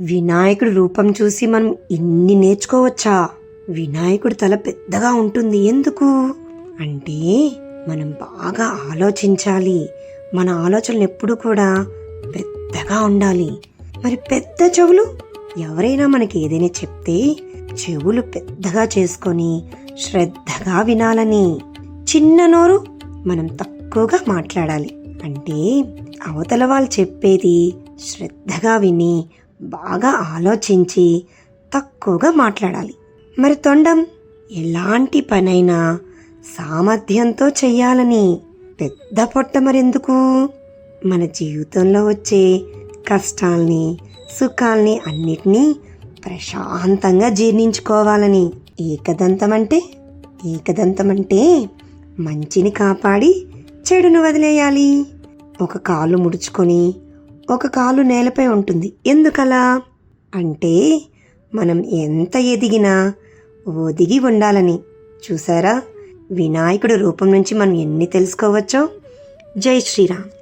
వినాయకుడి రూపం చూసి మనం ఇన్ని నేర్చుకోవచ్చా? వినాయకుడి తల పెద్దగా ఉంటుంది ఎందుకు అంటే మనం బాగా ఆలోచించాలి. మన ఆలోచనలు ఎప్పుడు కూడా పెద్దగా ఉండాలి. మరి పెద్ద చెవులు, ఎవరైనా మనకి ఏదైనా చెప్తే చెవులు పెద్దగా చేసుకొని శ్రద్ధగా వినాలని. చిన్న నోరు, మనం తక్కువగా మాట్లాడాలి. అంటే అవతల వాళ్ళు చెప్పేది శ్రద్ధగా విని బాగా ఆలోచించి తక్కువగా మాట్లాడాలి. మరి తొండం, ఎలాంటి పనైనా సామర్థ్యంతో చెయ్యాలని. పెద్ద పొట్ట మరెందుకు? మన జీవితంలో వచ్చే కష్టాల్ని సుఖాల్ని అన్నిటినీ ప్రశాంతంగా జీర్ణించుకోవాలని. ఏకదంతం అంటే మంచిని కాపాడి చెడును వదిలేయాలి. ఒక కాలు ముడుచుకొని ఒక కాలు నేలపై ఉంటుంది. ఎందుకలా అంటే మనం ఎంత ఎదిగినా ఒదిగి ఉండాలని. చూసారా, వినాయకుడి రూపం నుంచి మనం ఎన్ని తెలుసుకోవచ్చో. జై శ్రీరామ్.